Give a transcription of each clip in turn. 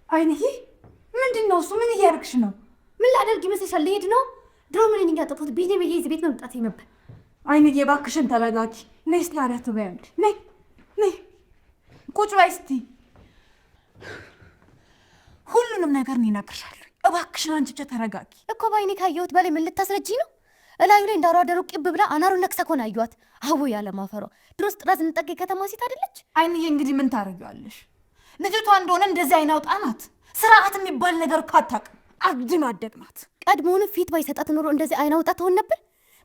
አይንዬ ምንድነው እሱ? ምን እያደረግሽ ነው? ምን ላደርግ ይመስልሻል? ልሄድ ነው። ድሮ ምን እያጠፉት ቤቴ በየዚ ቤት መምጣት ነበር። አይንዬ እባክሽን ተረጋጊ። ነይ እስኪ አሪያቱ በያንድ ነይ ነይ ቁጭ በይ እስኪ። ሁሉንም ነገር እኔ እነግርሻለሁ። እባክሽን አንቺ ብቻ ተረጋጊ። እኮ ባይኔ ካየሁት በላይ ምን ልታስረጂ ነው? እላዩ ላይ እንዳሯደሩ ቂብ ብላ አናሩን ነክሳ እኮ ነው ያየኋት። አዎ ያለ ማፈሯ። ድሮስ ጥራዝ እንጠቅ ከተማ ሴት አይደለች? አይንዬ እንግዲህ ምን ታረጋለሽ? ልጅቷ እንደሆነ እንደዚህ አይናውጣ ናት። ስርዓት የሚባል ነገር ካታውቅም አግድም አደግናት። ቀድሞውን ፊት ባይሰጣት ኖሮ እንደዚህ አይናውጣ ትሆን ነበር።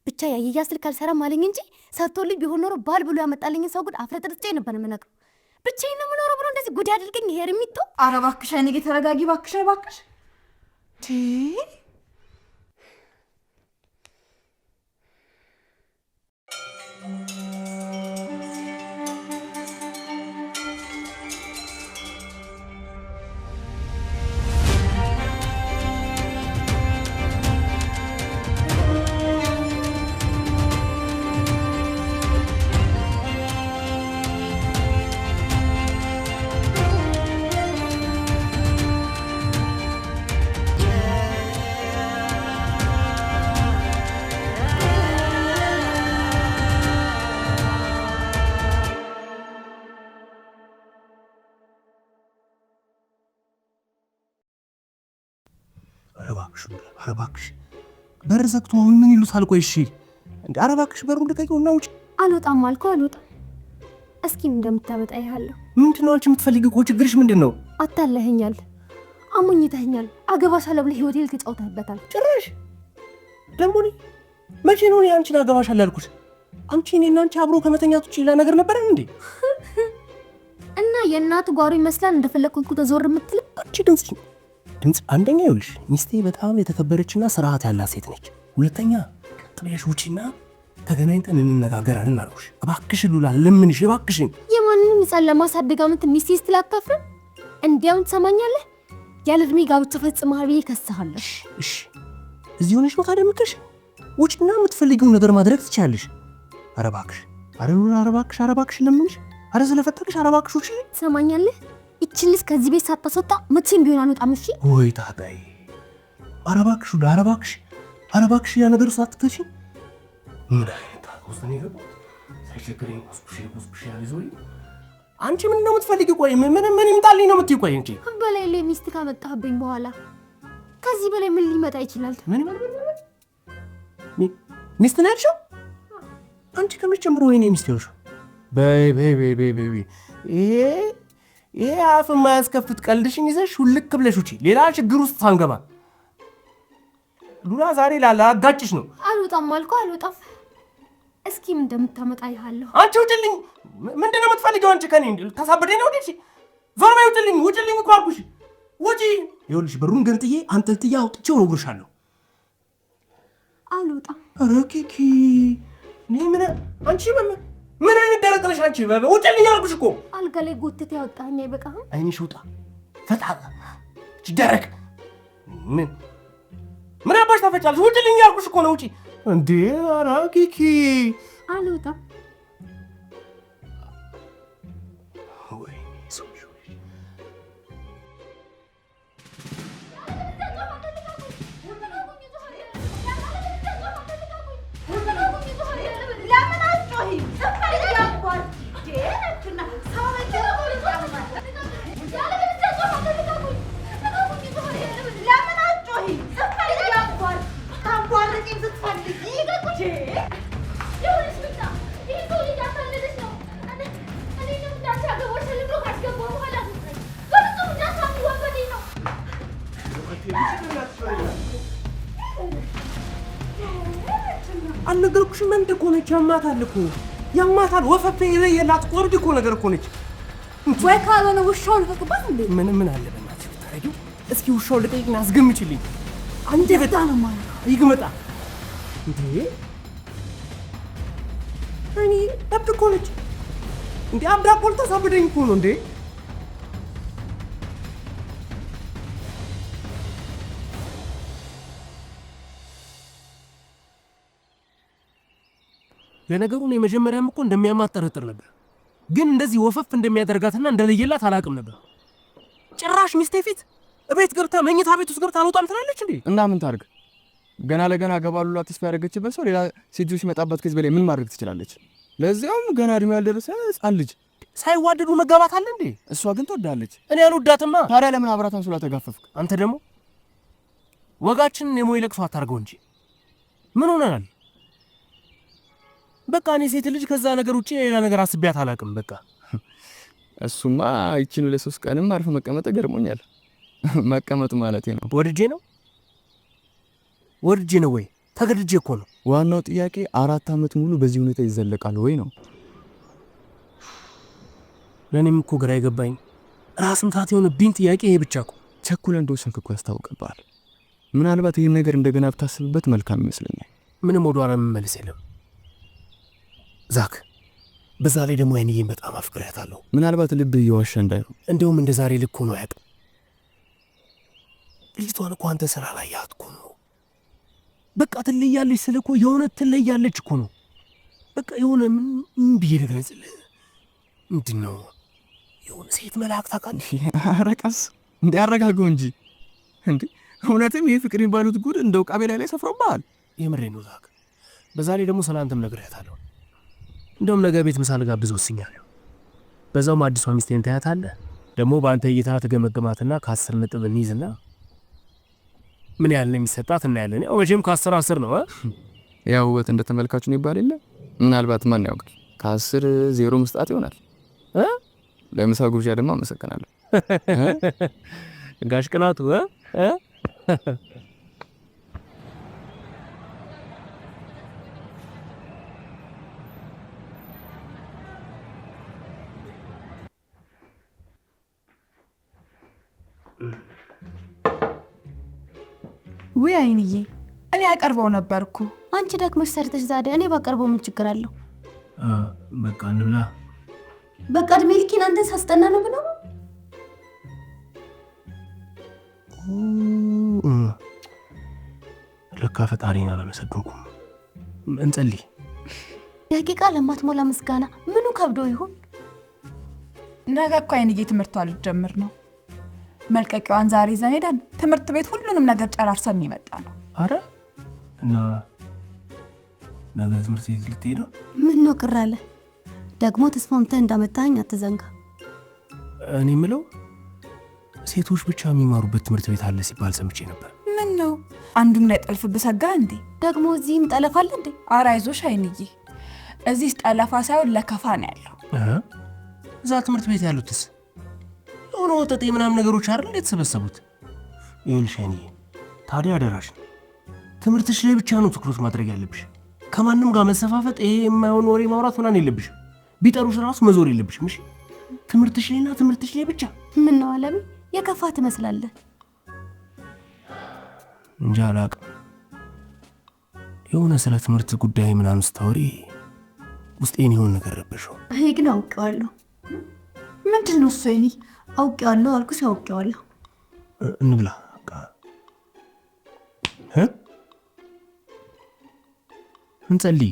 ብቻ ያየያ ስልክ አልሰራም አለኝ እንጂ ሰርቶልኝ ቢሆን ኖሮ ባል ብሎ ያመጣልኝን ሰው ጉድ አፍረጥርጬ ነበር የምነግረው። ብቻዬን ነው የምኖረው ብሎ እንደዚህ ጉድ ያድርገኝ። ይሄ ርሚቶ። ኧረ እባክሽ አይንዬ ተረጋጊ እባክሽ እባክሽ። አረባክሽ በር ዘግቶ ምን ይሉታል? ቆይ እሺ እንዴ አረባክሽ በሩን ልቀቂውና ውጪ። አልወጣም አልኩ አልወጣም። እስኪ እንደምታመጣ ይሃለሁ። ምንድነው አንቺ የምትፈልጊው? ቆይ ችግርሽ ምንድነው? አታለኸኛል፣ አሞኝተኸኛል፣ አገባሻለሁ ብለህ ህይወቴን ተጫውተህበታል። ጭራሽ ደግሞ መቼ ነው አንቺን አገባሻለሁ ያልኩት? አንቺ እኔና አንቺ አብሮ ከመተኛት ውጪ ሌላ ነገር ነበረን እንዴ? እና የእናቱ ጓሮ ይመስላል እንደፈለኩኝ ተዞር የምትል አንቺ ድምጽ አንደኛ ይኸውልሽ ሚስቴ በጣም የተከበረችና ስርዓት ያላት ሴት ነች። ሁለተኛ ጥበሽ ውጪና ተገናኝተን እንነጋገራለን አልኩሽ። እባክሽ ሉላ ለምንሽ እባክሽን። የማንንም ሕፃን ለማሳደግ አመት ሚስቴ ስትላካፍረን እንዲያውም ትሰማኛለህ? ያለ እድሜ ጋብቻ ፈጽመሃል ብዬ እከስሃለሁ። እሺ እዚህ ሆነሽ ነው ታዲያ የምትከሽ? ውጪና የምትፈልጊውን ነገር ማድረግ ትችያለሽ። ኧረ እባክሽ፣ ኧረ ሉላ ኧረ እባክሽ፣ ኧረ እባክሽ ለምንሽ፣ ኧረ ስለፈጠረሽ ኧረ እባክሽ ውጪ። ትሰማኛለህ? ይችልስ ከዚህ ቤት ሳታስወጣ መቼም ቢሆን አንወጣም። እሺ ወይ ታዲያ ኧረ እባክሽ ሉላ ኧረ እባክሽ፣ ኧረ እባክሽ ያ ነገር ሳትተሺ ምን አይነት አቆስኔ ነው ሳይቸግረኝ ቁስቁሽ ያለዞይ አንቺ ምን ነው የምትፈልጊው? ቆይ ምን ይምጣልኝ ነው የምትይው? ቆይ እንጂ በላይ ላይ ሚስት ካመጣህብኝ በኋላ ከዚህ በላይ ምን ሊመጣ ይችላል? ምን ሚስት ነው ያልሽው? አንቺ ከመቼ ጀምሮ ወይኔ ሚስት ያልሽው? በይ ይሄ አፍ የማያስከፍት ቀልድሽን ይዘሽ ሁልክ ብለሽ ውጪ፣ ሌላ ችግር ውስጥ ሳንገባ። ሉላ ዛሬ ላጋጭሽ ነው። አልወጣም አልኩ አልወጣም። እስኪ ምን እንደምታመጣ ይሃለሁ። አንቺ ውጭልኝ። ምንድነው የምትፈልጊው አንቺ ከኔ? ታሳብደኝ ነው እንዴ? ዞር በይ ውጭልኝ፣ ውጭልኝ እኮ አልኩሽ። ውጪ። ይኸውልሽ በሩን ገንጥዬ አንጠልጥዬ አውጥቼው እነግርሻለሁ። አልወጣም። ኧረ ኪኪ ምን አንቺ ምን አይነት ደረቅ ነሽ አንቺ? ውጭልኝ አልኩሽ እኮ። አልጋ ላይ ጎትተህ ያወጣኸኝ አይበቃህም? አይንሽ ውጣ ፈጣ ደረቅ ምን አባሽ ታፈጫለሽ? ውጭልኝ አልኩሽ እኮ ነው። ውጪ እንዴ! ኧረ ኪኪ አልወጣም። አልነገርኩሽም? እንደ እኮ ነች ያማታል እኮ ያማታል። ወፈፌ የላት ቆርድ እኮ ነገር እኮ ነች። እንዴ ወይ ካልሆነ ውሻውን ልቀቅባት እንዴ? ምን አለ በእናትሽ ብታረጊው። እስኪ ውሻውን ልቀቂና አስገምጪልኝ። አንዴ በጣም ነው ማለት ይግመጣ እንዴ! እኔ እብድ እኮ ነች እንዴ! አብዳ እኮ ልታሳብደኝ እኮ ነው እንዴ! ለነገሩን የመጀመሪያም እኮ እንደሚያማት ጠረጥር ነበር፣ ግን እንደዚህ ወፈፍ እንደሚያደርጋትና እንደለየላት አላውቅም ነበር። ጭራሽ ሚስቴ ፊት እቤት ገብታ መኝታ ቤት ውስጥ ገብታ አልወጣም ትላለች እንዴ! እና ምን ታርግ? ገና ለገና ገባሉላ ተስፋ ያደረገችበት ሰው ሌላ ሴት ሲመጣበት ከዚህ በላይ ምን ማድረግ ትችላለች? ለዚያውም ገና እድሜ ያልደረሰ ሕፃን ልጅ። ሳይዋደዱ መጋባት አለ እንዴ? እሷ ግን ትወዳለች። እኔ አልወዳትማ። ታዲያ ለምን አብራታን ስላ ተጋፈፍክ? አንተ ደግሞ ወጋችንን የሞይ ለቅሶ አታርገው እንጂ ምን ሆነናል? በቃ እኔ ሴት ልጅ ከዛ ነገር ውጪ ሌላ ነገር አስቤያት አላውቅም። በቃ እሱማ ይቺን ለሶስት ቀንም አርፈ መቀመጥ ገርሞኛል። መቀመጥ ማለቴ ነው። ወድጄ ነው ወይ ተገድጄ እኮ ነው። ዋናው ጥያቄ 4 ዓመት ሙሉ በዚህ ሁኔታ ይዘለቃል ወይ ነው። ለእኔም እኮ ግራ የገባኝ ራስ ምታት የሆነብኝ ጥያቄ ይሄ ብቻ እኮ። ቸኩለህ እንደወሰንክ እኮ ያስታውቅብሃል። ምናልባት ይህን ነገር እንደገና ብታስብበት መልካም ይመስለኛል። ምንም ወደ ኋላ መመለስ የለም ዛክ። በዛ ላይ ደግሞ አይንዬን በጣም አፍቅሬያታለሁ። ምናልባት ልብህ እየዋሸ እንዳይሆን። እንደውም እንደ ዛሬ ልክ ሆኖ አያውቅም። ልጅቷን እኮ አንተ ስራ ላይ ያት እኮ ነው። በቃ ትለያለች ስል እኮ የሆነ ትለያለች እኮ ነው። በቃ የሆነ ምን ብዬ ልግለጽልህ? ምንድን ነው የሆነ ሴት መልአክ ታውቃለህ? ኧረ ቀስ እንዲያረጋገው እንጂ እንዴ! እውነትም ይህ ፍቅር የሚባሉት ጉድ እንደው ቃቤላ ላይ ሰፍሮብሃል። የምሬን ነው ዛክ። በዛ ላይ ደግሞ ስላንተም ነግሬያታለሁ። እንደውም ነገ ቤት ምሳ ልጋብዝ ወስኛለሁ። በዛውም አዲሷ ሚስቴን ታያታለህ። ደግሞ በአንተ እይታ ተገመገማትና ከ10 ነጥብ እንይዝና ምን ያህል ነው የሚሰጣት እናያለን። ያው መቼም ከ10 10 ነው። ያው ውበት እንደተመልካቹ ነው ይባል የለ። ምናልባት ማን ያውቃል፣ ከ10 0 መስጣት ይሆናል። ለምሳ ግብዣ ደግሞ አመሰግናለሁ ጋሽ ቅናቱ። ወይ አይንዬ፣ እኔ አቀርበው ነበርኩ። አንቺ ደክመሽ ሰርተሽ ዛሬ እኔ ባቀርበው ምን ችግር አለው? በቃ እንብላ። በቃ እድሜ ልኬን አንተን ሳስጠና ነው ብለው ለካ ፈጣሪን አላመሰግንኩም። እንጸልይ። ደቂቃ ለማትሞላ ምስጋና ምኑ ከብዶ ይሆን? ነገ እኮ አይንዬ ትምህርቷን ልትጀምር ነው። መልቀቂያዋን ዛሬ ይዘን ሄደን ትምህርት ቤት ሁሉንም ነገር ጨራርሰን የሚመጣ ነው። አረ እና ነገ ትምህርት ቤት ልትሄድ ነው? ምን ነው ቅር አለ? ደግሞ ተስፋምተህ እንዳመጣኝ አትዘንጋ። እኔ የምለው ሴቶች ብቻ የሚማሩበት ትምህርት ቤት አለ ሲባል ሰምቼ ነበር። ምን ነው አንዱም ላይ ጠልፍብህ ሰጋ እንዴ? ደግሞ እዚህም ጠለፋል እንዴ? ኧረ አይዞሽ አይንዬ፣ እዚህ ጠለፋ ሳይሆን ለከፋ ነው ያለው። እዛ ትምህርት ቤት ያሉትስ የሆነ ወጠጤ ምናምን ነገሮች አይደል የተሰበሰቡት? ይኸውልሽ አይንዬ፣ ታዲያ አደራሽ ትምህርትሽ ላይ ብቻ ነው ትኩረት ማድረግ ያለብሽ። ከማንም ጋር መሰፋፈጥ፣ ይሄ የማይሆን ወሬ ማውራት ምናምን የለብሽም። ቢጠሩሽ ራሱ መዞር የለብሽም። እሺ፣ ትምህርትሽ ላይና ትምህርትሽ ላይ ብቻ። ምን ነው አለሚ፣ የከፋ ትመስላለህ። እንጃ አላቅም። የሆነ ስለ ትምህርት ጉዳይ ምናምን ስታወሪ ውስጤን የሆነ ነገር ረበሸው። ይሄ ግን አውቄዋለሁ። ምንድን ነው እሱ? አይኔ አውቄዋለሁ አልኩሽ፣ አውቄዋለሁ። እንብላ። እንጸልይ።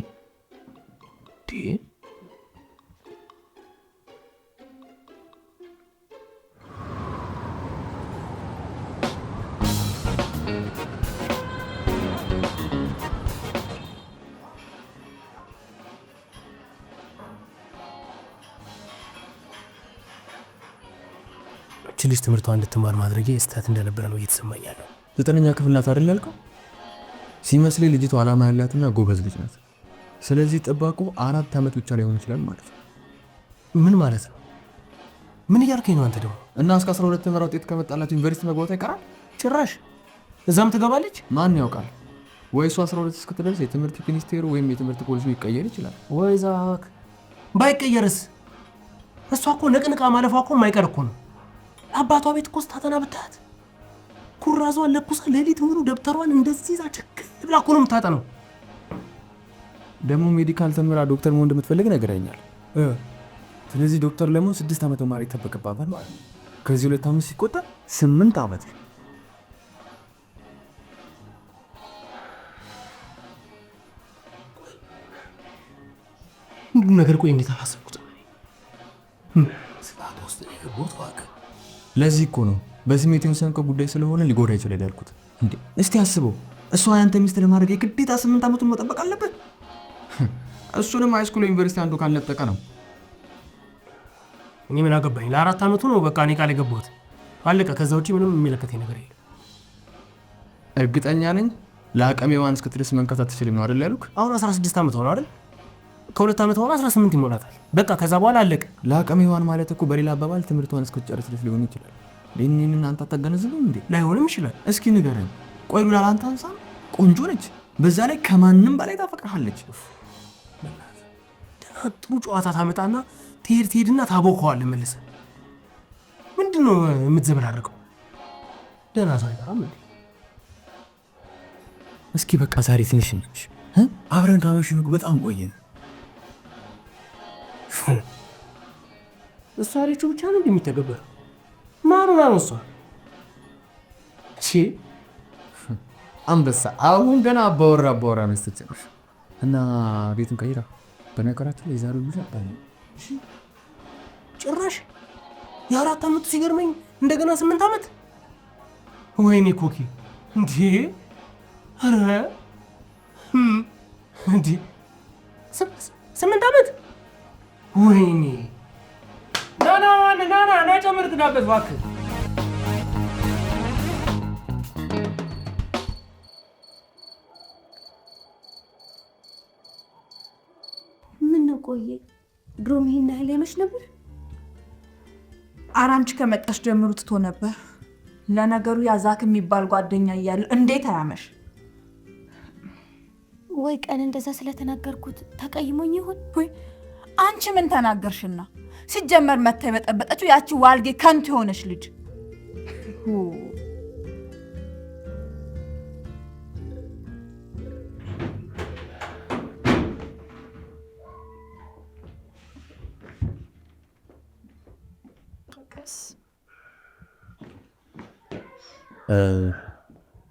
ልጅ ትምህርቷ እንድትማር ማድረጌ ስህተት እንደነበረ ነው እየተሰማኝ ያለው። 9ኛ ክፍል ናት አይደል ያልከው? ሲመስለኝ ልጅቷ ዓላማ ያላትና ጎበዝ ልጅ ናት። ስለዚህ ጠባቁ 4 ዓመት ብቻ ሊሆን ይችላል ማለት ነው። ምን ማለት ነው? ምን እያልከኝ ነው አንተ ደግሞ? እና እስከ 12 ተመራ ውጤት ከመጣላት ዩኒቨርሲቲ መግባቷ ይቀራል? ጭራሽ እዛም ትገባለች? ማን ያውቃል? ወይ እሷ 12 እስክትደርስ የትምህርት ሚኒስቴሩ ወይም የትምህርት ፖሊሱ ይቀየር ይችላል። ወይ ዛክ፣ ባይቀየርስ? እሷ እኮ ነቅንቃ ማለፏ እኮ የማይቀር እኮ ነው። አባቷ ቤት እኮ ስታጠና ብታያት ኩራዟን ለኩሳ ሌሊት ሙሉ ደብተሯን እንደዚህ ይዛ ችግር ብላ እኮ ነው የምታጠናው። ደግሞ ሜዲካል ተምራ ዶክተር መሆን እንደምትፈልግ ነገረኛል። ስለዚህ ዶክተር ለመሆን 6 ዓመት መማር ይጠበቅባታል ማለት ነው። ከዚህ 2 ዓመት ሲቆጠር 8 ዓመት። ሁሉ ነገር ቆይ እንዴት አላሰብኩት? ስላት ውስጥ የገባሁት ዋጋ ለዚህ እኮ ነው በስሜት የወሰንከው ጉዳይ ስለሆነ ሊጎዳ ይችላል ያልኩት። እንዴ እስቲ አስበው፣ እሷ ያንተ ሚስት ለማድረግ የግዴታ 8 ዓመቱን መጠበቅ አለበት? እሱንም ሃይስኩል ዩኒቨርሲቲ አንዱ ካልነጠቀ ነው። እኔ ምን አገባኝ? ለ4 ዓመቱ ነው በቃ እኔ ቃል የገባሁት አለቀ። ከዛ ውጪ ምንም የሚመለከተኝ ነገር የለም። እርግጠኛ ነኝ ለአቅመ ሔዋን እስክትደርስ መንካት አትችልም ነው አይደል ያሉክ? አሁን 16 ዓመት ሆነ አይደል? ከ2 ዓመት በኋላ 18 ይሞላታል። በቃ ከዛ በኋላ አለቀ። ለአቅመ ሔዋን ማለት እኮ በሌላ አባባል ትምህርቷን እስክትጨርስ ድረስ ሊሆን ይችላል። ለእኔን አንተ አታገነዝብም እንዴ? ላይሆንም ይችላል። እስኪ ንገረኝ። ቆይ ሉላ አንተ አንሳ ቆንጆ ነች፣ በዛ ላይ ከማንም በላይ ታፈቅርሃለች። ደህና ጥሩ ጨዋታ ታመጣና ትሄድና ታቦከዋለህ መልሰህ። ምንድን ነው የምትዘበራርቀው? ደህና ሰው አይቀርም እንዴ? እስኪ በቃ ዛሬ ትንሽ ነች አብረን ካመሽ በጣም ቆየን። እሷ ያለችው ብቻ ነው እንደሚተገበር ማሩና ነው እሷ። እሺ አንበሳ አሁን ገና አባወራ መስጥጭሽ እና ቤቱን ቀይራ። በነገራችን ላይ የዛሬው ልጅ አባይ ጭራሽ የ4 ዓመቱ ሲገርመኝ እንደገና 8 ዓመት። ወይኔ ኮኪ እንዴ! አረ እንዴ 8 ዓመት! ወይኔ ና ጨምር ትዳበት እባክህ። ምን ነው ቆየ ድሮም ይሄን ያህል ያመሽ ነበር? ኧረ አንቺ ከመጣሽ ጀምሮ ትቶ ነበር። ለነገሩ ያዛክ የሚባል ጓደኛ እያለ እንዴት አያመሽ? ወይ ቀን እንደዛ ስለተናገርኩት ተቀይሞኝ ይሆን? ወይ አንቺ ምን ተናገርሽና? ሲጀመር መታ የበጠበጠችው ያቺ ዋልጌ ከንቱ የሆነች ልጅ።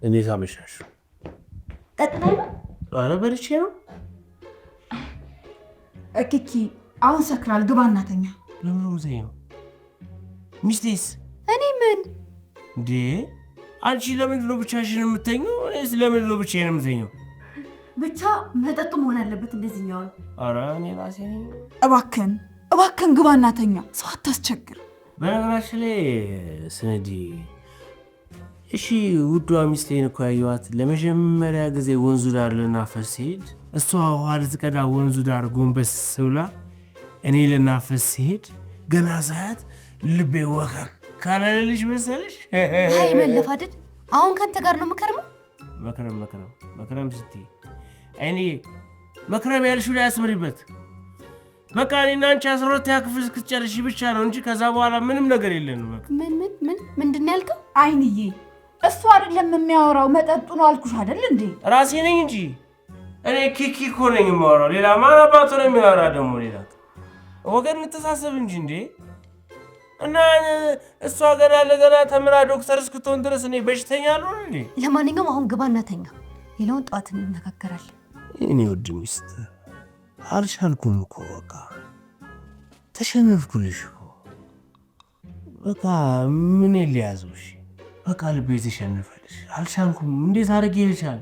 እንዴት አመሻሽ? ቀጥታ ኧረ በልቼ ነው። ኪኪ አሁን ሰክራል፣ ግባ እናተኛ። ለምን ሙዘይ ነው? ሚስቴስ? እኔ ምን እንዴ አንቺ ለምንድን ነው ብቻሽን የምተኘው? እኔስ ለምንድን ነው ብቻዬን የምተኘው? ብቻ መጠጡ መሆን አለበት እንደዚህኛው። ኧረ እኔ ራሴ ነኝ። እባክህን ግባ እናተኛ፣ ሰው አታስቸግር። በነገራችን ላይ ስነዲ እሺ ውዷ ሚስቴን እኮ ያየኋት ለመጀመሪያ ጊዜ ወንዙ ዳር ልናፈስ ሲሄድ እሷ ውሃ ልትቀዳ ወንዙ ዳር ጎንበስ ብላ እኔ ልናፈስ ሲሄድ ገና ሳያት ልቤ ወከክ ካላለልሽ መሰለሽ። አይ መለፋደድ። አሁን ካንተ ጋር ነው መከረም መከረም ስትይ እኔ መክረም ያልሽው ላይ አስምሪበት። በቃ እኔና አንቺ 12ኛ ክፍል እስክትጨርሺ ብቻ ነው እንጂ ከዛ በኋላ ምንም ነገር የለንም። በቃ ምንድን ነው ያልከው? አይንዬ እሱ አይደለም የሚያወራው መጠጡ ነው አልኩሽ አይደል እንዴ? ራሴ ነኝ እንጂ እኔ ኪኪ እኮ ነኝ የማወራው። ሌላ ማን አባቱ ነው የሚያወራ ደግሞ? ሌላ ወገን እንተሳሰብ እንጂ እንዴ። እና እሷ ገና ተምራ ዶክተር እስክትሆን ድረስ እኔ በሽተኛ ነው እንዴ? ለማንኛውም አሁን ግባ እናተኛ፣ ሌላውን ጠዋት እንነጋገራለን። እኔ ውድ ሚስት አልቻልኩም እኮ በቃ ተሸነፍኩልሽ እኮ በቃ ምን ሊያዙሽ በቃ ልቤ ተሸነፈልሽ። አልቻልኩም። እንዴት አድርጌ ልቻል?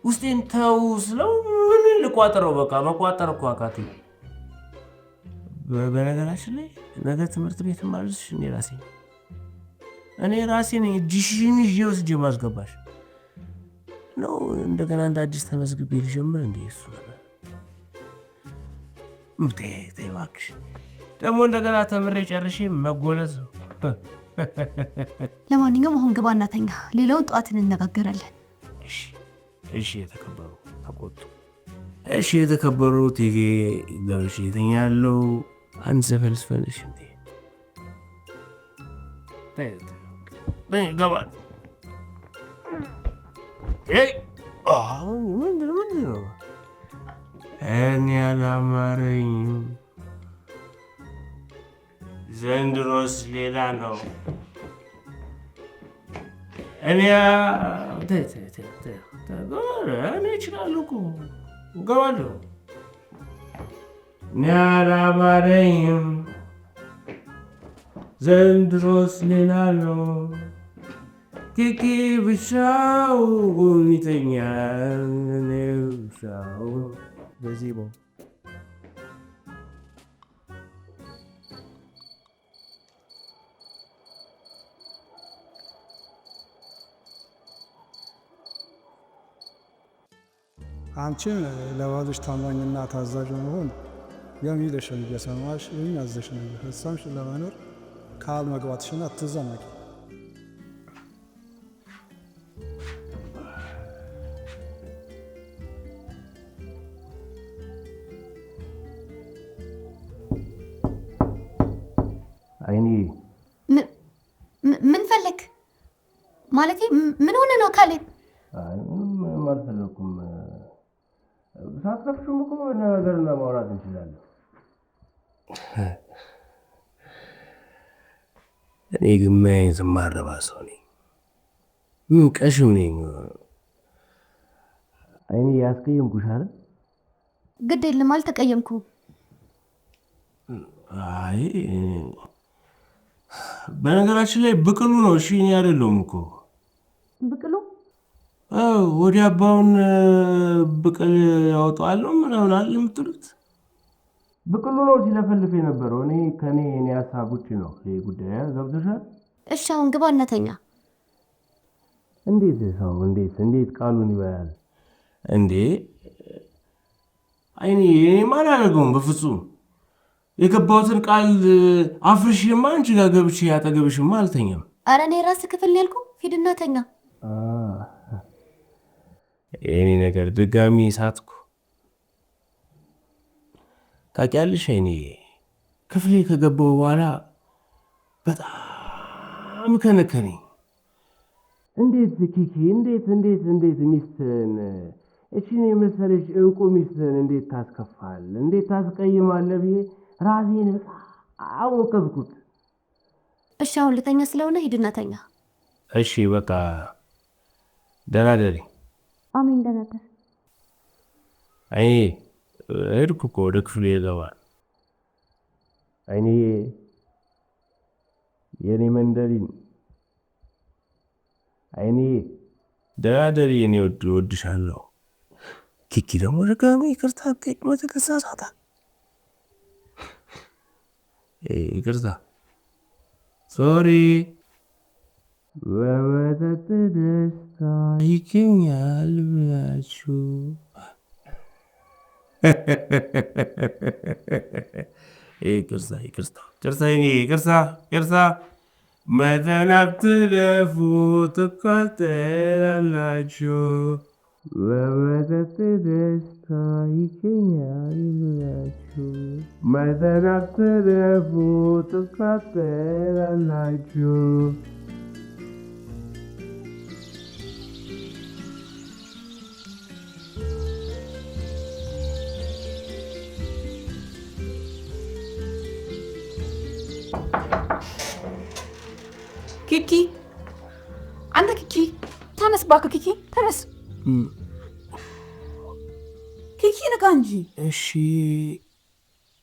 ውስጤን ተው ስለው ምን ልቋጠረው? በቃ መቋጠር እኮ አቃተኝ። በነገራችን ላይ ነገ ትምህርት ቤት ማለትሽ እኔ ራሴ ነኝ እጅሽን ይዤ ወስጄ ማስገባሽ ነው። እንደገና እንደ አዲስ ተመዝግቤ ልጀምር እንዴ? እሱ ተይ እባክሽ። ደግሞ እንደገና ተምሬ ጨርሼ መጎለዝ ነው። ለማንኛውም አሁን ግባ እናተኛ፣ ሌላውን ጠዋት እንነጋገራለን። እሺ የተከበሩ ተቆጡ። እሺ የተከበሩ ቴጌ ገብሽ የተኛለው አንድ ዘፈልስፈልሽ እንዴ ገባል። ምንድን ነው እኔ አላማረኝም። ዘንድሮስ ሌላ ነው። እኔ እችላለሁ እኮ እገባለሁ። እኔ አላማረኝም። ዘንድሮስ ሌላ ነው። ኪኪ ብቻውን ይተኛል። እኔ ብቻውን በዚህ ነው። አንቺን ለባልሽ ታማኝና ታዛዥ መሆን የሚልሽን እየሰማሽ የሚያዝሽን እየፈጸምሽ ለመኖር ቃል መግባትሽን አትዘናጊ። አይኔ ምን ፈለግ? ማለቴ ምን ሆነ ነው ካሌብ? ምንም አልፈለኩም። ሳትረፍሽም እኮ ነገርና ማውራት እንችላለን። እኔ ግን ምን አይነት የማረባ ሰው ነኝ? ምን ቀሽም ነኝ? አይኔ ያስቀየምኩሽ አይደል? ግድ የለም አልተቀየምኩም። አይ በነገራችን ላይ ብቅሉ ነው። እሺ እኔ አይደለሁም እኮ ብቅሉ። ወዲያ አባውን ብቅል ያወጣዋለሁ ምናምን አለ የምትሉት ብቅሉ ነው ሲለፈልፍ የነበረው። እኔ ሀሳብ ውጭ ነው ይሄ ጉዳይ። ገብቶሻል? እሺ አሁን ግባ እናተኛ። እንዴት ሰው እንዴት ቃሉን ይበላል እንዴ? አይኔ እኔማ አላደርገውም በፍጹም። የገባሁትን ቃል አፍርሽማ አንቺ ጋር ገብቼ ያጠገብሽማ አልተኛም። ኧረ እኔ ራስህ ክፍል ነው ያልኩህ። ሂድና ተኛ። የኔ ነገር ድጋሚ ሳትኩ ታውቂያለሽ። አይኔ ክፍሌ ከገባሁ በኋላ በጣም ከነከነኝ። እንዴት ኪኪ እንዴት ሚስትህን እቺን የመሰለች እንቁ ሚስትህን እንዴት ታስከፋል? እንዴት ታስቀይማለህ ብዬ ራሴን በጣም ወቀስኩት። እሺ አሁን ልተኛ ስለሆነ ሂድና ተኛ። እሺ በቃ ደህና ደሪ። አሜን ደህና ደር። አይ ሄድኩ እኮ ወደ ክፍሉ ይገባል። አይኔ የኔ መንደሪን አይኔ ደህና ደሪ። እኔ ወድሻለሁ። ኪኪ ደግሞ ደጋሚ ይቅርታ ተከሳሳታ። ይቅርታ ሶሪ። በመጠጥ ደስታ ይገኛል ብላችሁ ይቅርታ መጠን አትለፉ ትቃጠላላችሁ። በመጠጥ ደስታ ይገኛል ብላችሁ መጠን አትለፉ ትቃጠላላችሁ። ኪኪ አንተ ኪኪ ተነስ እባክህ። ኪኪ ተነስ። ኪኪ ንቃ እንጂ። እሺ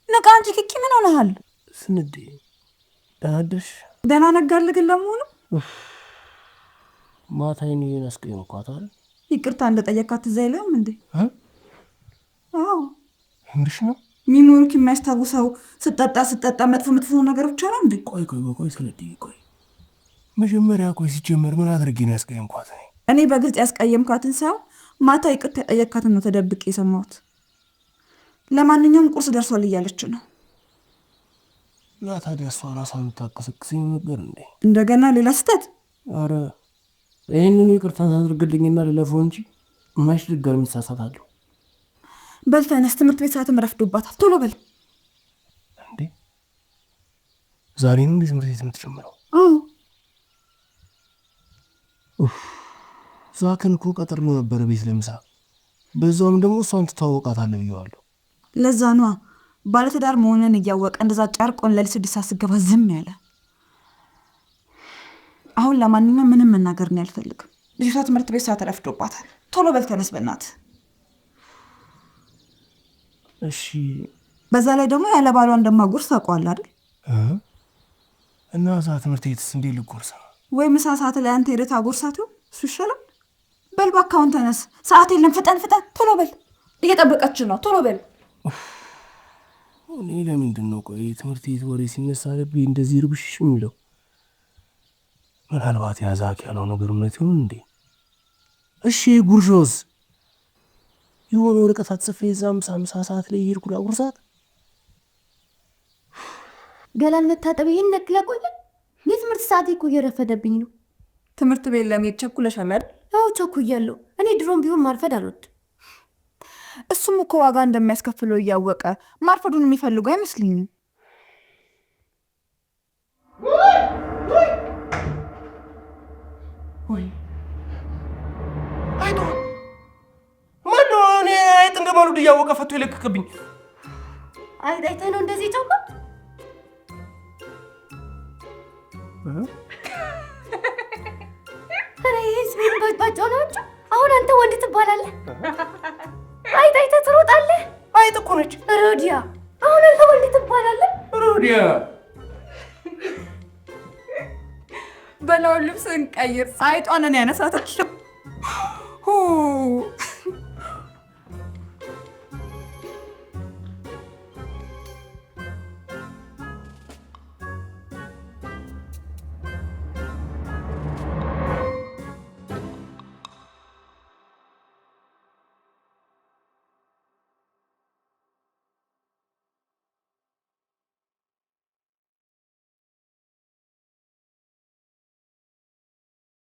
ንቃ እንጂ ኪኪ ምን ሆነሃል? ስንዴ ደህና አደርሽ? ደህና ነጋልህ ግን ለመሆኑ ማታ ይሄን አስቀየምኳታል። ይቅርታ እንደጠየካት ትዝ አይልም እንዴ? አዎ ምንሽ ነው ሚሞሪክ የሚያስታውሰው ስጠጣ መጥፎ ነገሮች አሉ እንዴ? ቆይ ስንዴ ቆይ መጀመሪያ ሲጀመር ምን አድርጌ ነው ያስቀየምኳት? እኔ በግልጽ ያስቀየምኳትን ሰው ማታ ይቅርታ የጠየካትን ነው ተደብቄ የሰማሁት። ለማንኛውም ቁርስ ደርሷል እያለች ነው። እና ታዲያ እሷ ራሷን የምታቀሰቅሰኝ ነበር እንዴ? እንደገና ሌላ ስህተት? አረ ይህንኑ ይቅርታ ታድርግልኝና ልለፈው እንጂ ማሽ ድጋሚ እሳሳታለሁ። በል ተነስ፣ ትምህርት ቤት ሰዓትም ረፍዶባታል። ቶሎ በል እንዴ። ዛሬ ነው እንዴ ትምህርት ቤት የምትጀምረው? ዛክን እኮ ቀጠርነው ነበረ ቤት ለምሳ። በዛውም ደግሞ እሷን ትተዋወቃታለህ ብዬዋለሁ። ለዛ ነዋ ባለትዳር መሆንን እያወቀ እንደዛ ጨርቆን ለሊት 6 ሰዓት ስገባ ዝም ያለ። አሁን ለማንኛውም ምንም መናገር ነው ያልፈልግም። ልጅቷ ትምህርት ቤት ሰዓት ረፍዶባታል። ቶሎ በል ተነስ በእናትህ። እሺ። በዛ ላይ ደግሞ ያለ ባሏ እንደማጎርስ ታውቀዋለህ አይደል? እና እዛ ትምህርት ቤትስ እንዴት ልጎርሳ? ወይ ምሳ ሰዓት ላይ አንተ ሄደህ ታጎርሳት ይሆን? እሱ ይሻላል። በል እባክህ አሁን ተነስ፣ ሰዓት የለም። ፍጠን ቶሎ በል፣ እየጠበቀችን ነው። ቶሎ በል። እኔ ለምንድን ነው ቆይ ትምህርት ቤት ወሬ ሲነሳ ልቤ እንደዚህ ርብሽ የሚለው? ምናልባት ያዛክ ያለው ነገር እውነት ይሆን እንዴ? እሺ ጉርሾስ የሆነ ወረቀት አትጽፌ እዛም ምሳ ሰዓት ላይ ሄድኩ ላጉርሳት? ገላን መታጠብ ይሄን ነክላ ቆየ። የትምህርት ሰዓት እኮ እየረፈደብኝ ነው። ትምህርት ቤት ለመሄድ ቸኩለሻል አይደል? አዎ ቸኩያለሁ። እኔ ድሮም ቢሆን ማርፈድ አልወድም። እሱም እኮ ዋጋ እንደሚያስከፍለው እያወቀ ማርፈዱን የሚፈልጉ አይመስልኝም። ወይ አይቶ ማነው እኔ አይጥ እንደማሉድ እያወቀ ፈቶ ይለቅቅብኝ? አይተህ ነው እንደዚህ ጨውቁት? ኧረ ይህስ ምን ባጫው ናቸው። አሁን አንተ ወንድ ትባላለህ። አይተህ ትሮጣለህ። አይጥ እኮ ነች ሮዲያ። አሁን አንተ ወንድ ትባላለህ። ሮዲያ በላውን ልብስ እንቀይር። አይጧንን ያነሳታል።